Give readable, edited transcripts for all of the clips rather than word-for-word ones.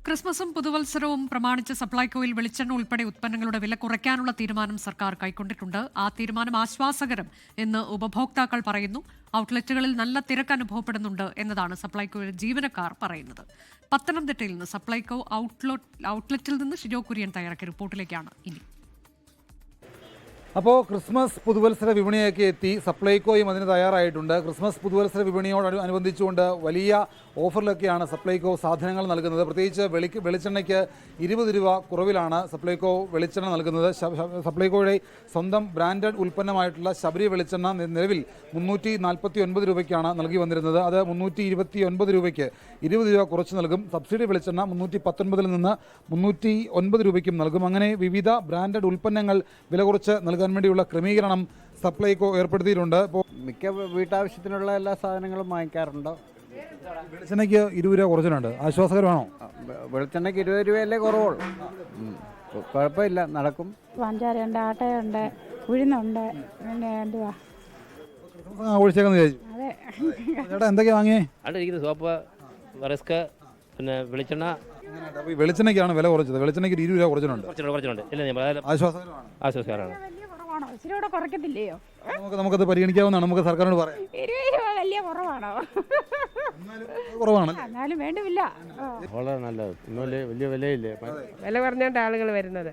ക്രിസ്മസും പുതുവത്സരവും പ്രമാണിച്ച് സപ്ലൈകോയിൽ വെളിച്ചെണ്ണ ഉൾപ്പെടെ ഉത്പന്നങ്ങളുടെ വില കുറയ്ക്കാനുള്ള തീരുമാനം സർക്കാർ കൈക്കൊണ്ടിട്ടുണ്ട്. ആ തീരുമാനം ആശ്വാസകരം എന്ന് ഉപഭോക്താക്കൾ പറയുന്നു. ഔട്ട്ലെറ്റുകളിൽ നല്ല തിരക്ക് അനുഭവപ്പെടുന്നുണ്ട് എന്നതാണ് സപ്ലൈകോയിലെ ജീവനക്കാർ പറയുന്നത്. പത്തനംതിട്ടയിൽ നിന്ന് സപ്ലൈകോ ഔട്ട്ലെറ്റിൽ നിന്ന് ഷിജോ കുര്യൻ തയ്യാറാക്കിയ റിപ്പോർട്ടിലേക്കാണ് ഇനി. അപ്പോൾ ക്രിസ്മസ് പുതുവത്സര വിപണിയൊക്കെ എത്തി. സപ്ലൈകോയും അതിന് തയ്യാറായിട്ടുണ്ട്. ക്രിസ്മസ് പുതുവത്സര വിപണിയോട് അനുബന്ധിച്ചുകൊണ്ട് വലിയ ഓഫറിലൊക്കെയാണ് സപ്ലൈകോ സാധനങ്ങൾ നൽകുന്നത്. പ്രത്യേകിച്ച് വെളിച്ചെണ്ണയ്ക്ക് 20 രൂപ കുറവിലാണ് സപ്ലൈകോ വെളിച്ചെണ്ണ നൽകുന്നത്. സപ്ലൈകോയുടെ സ്വന്തം ബ്രാൻഡഡ് ഉൽപ്പന്നമായിട്ടുള്ള ശബരി വെളിച്ചെണ്ണ നിലവിൽ 349 രൂപയ്ക്കാണ് നൽകി വന്നിരുന്നത്. അത് 329 രൂപയ്ക്ക് 20 രൂപ കുറച്ച് നൽകും. സബ്സിഡി വെളിച്ചെണ്ണ 319 നിന്ന് 309 രൂപയ്ക്കും നൽകും. അങ്ങനെ വിവിധ ബ്രാൻഡഡ് ഉൽപ്പന്നങ്ങൾ വില കുറച്ച് നൽകാൻ വേണ്ടിയുള്ള ക്രമീകരണം സപ്ലൈകോ ഏർപ്പെടുത്തിയിട്ടുണ്ട്. ഇപ്പോൾ മിക്ക വീട്ടാവശ്യത്തിനുള്ള എല്ലാ സാധനങ്ങളും വാങ്ങിക്കാറുണ്ടോ? വെളിച്ചെണ്ണയ്ക്ക് 20 രൂപ കുറച്ചിട്ടുണ്ട്. ആശ്വാസകരമാണോ? വെളിച്ചെണ്ണയ്ക്ക് 20 രൂപയല്ലേ കുറവുള്ളൂ. കുഴപ്പമില്ല, നടക്കും. പഞ്ചാരയുണ്ട്, ആട്ടയുണ്ട്, ഉഴുന്നുണ്ട്, പിന്നെ എന്തുവാ ഒഴിച്ചേക്കെന്ന് ചോദിച്ചു. അതെ. ചേട്ടാ എന്തൊക്കെയാ വാങ്ങിയേ? അവിടെ ഇരിക്കുന്നത് സോപ്പ്, റസ്ക്, പിന്നെ വെളിച്ചെണ്ണ. വെളിച്ചെണ്ണയ്ക്കാണ് വില കുറച്ചത്. വെളിച്ചെണ്ണയ്ക്ക് 20 രൂപ കുറച്ചിട്ടുണ്ട്. ഇല്ല, ആശ്വാസകരമാണ്. വലിയ കുറവാണോ? ഇച്ചിരി കൂടെ കുറയ്ക്കത്തില്ലയോ? നമുക്കത് പരിഗണിക്കാവുന്നതാണ്. നമുക്ക് സർക്കാരിനോട് പറയാം. 20 രൂപ വലിയ കുറവാണോ? കുറവാണ്. എന്നാലും വേണ്ടമില്ല. വളരെ നല്ലത്. വലിയ വിലയില്ലേ? വില പറഞ്ഞോണ്ട് ആളുകൾ വരുന്നത്.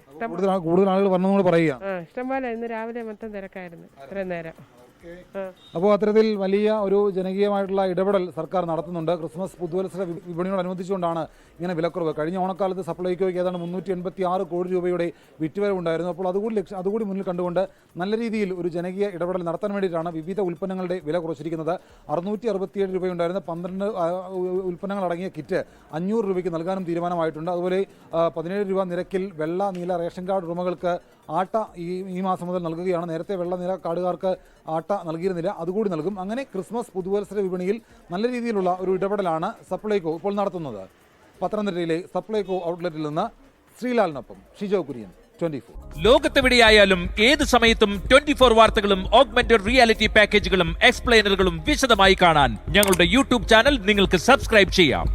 കൂടുതൽ ആളുകൾ വരണമെന്ന് പറയുക. ഇഷ്ടംപോലെ ഇന്ന് രാവിലെ മൊത്തം തിരക്കായിരുന്നു ഇത്രയും നേരം. അപ്പോൾ അത്തരത്തിൽ വലിയ ഒരു ജനകീയമായിട്ടുള്ള ഇടപെടൽ സർക്കാർ നടത്തുന്നുണ്ട്. ക്രിസ്മസ് പുതുവത്സര വിപണിയോടനുബന്ധിച്ചുകൊണ്ടാണ് ഇങ്ങനെ വിലക്കുറവ്. കഴിഞ്ഞ ഓണക്കാലത്ത് സപ്ലൈകോയ്ക്ക് ഏതാണ്ട് 386 കോടി രൂപയുടെ വിറ്റുവരവുണ്ടായിരുന്നു. അപ്പോൾ അതുകൂടി മുന്നിൽ കണ്ടുകൊണ്ട് നല്ല രീതിയിൽ ഒരു ജനകീയ ഇടപെടൽ നടത്താൻ വേണ്ടിയിട്ടാണ് വിവിധ ഉൽപ്പന്നങ്ങളുടെ വില കുറച്ചിരിക്കുന്നത്. 667 രൂപയുണ്ടായിരുന്ന 12 ഉൽപ്പന്നങ്ങൾ അടങ്ങിയ കിറ്റ് 500 രൂപയ്ക്ക് നൽകാനും തീരുമാനമായിട്ടുണ്ട്. അതുപോലെ 17 രൂപ നിരക്കിൽ വെള്ള നീല റേഷൻ കാർഡ് ഉടമകൾക്ക് ആട്ട ഈ മാസം മുതൽ നൽകുകയാണ്. നേരത്തെ വെള്ള നീല കാർഡുകാർക്ക് ആട്ട നൽകിയിരുന്നില്ല, അതുകൂടി നൽകും. അങ്ങനെ ക്രിസ്മസ് പുതുവത്സര വിപണിയിൽ നല്ല രീതിയിലുള്ള ഒരു ഇടപെടലാണ് സപ്ലൈകോ ഇപ്പോൾ നടത്തുന്നത്. പത്തനംതിട്ടയിലെ സപ്ലൈകോ ഔട്ട്ലെറ്റിൽ നിന്ന് ശ്രീലാലിനൊപ്പം ഷിജോ കുര്യൻ, 24. ലോകത്തെവിടെയായാലും ഏത് സമയത്തും 24 വാർത്തകളും ഓഗ്മെന്റഡ് റിയാലിറ്റി പാക്കേജുകളും എക്സ്പ്ലെയിനറുകളും വിശദമായി കാണാൻ ഞങ്ങളുടെ യൂട്യൂബ് ചാനൽ നിങ്ങൾക്ക് സബ്സ്ക്രൈബ് ചെയ്യാം.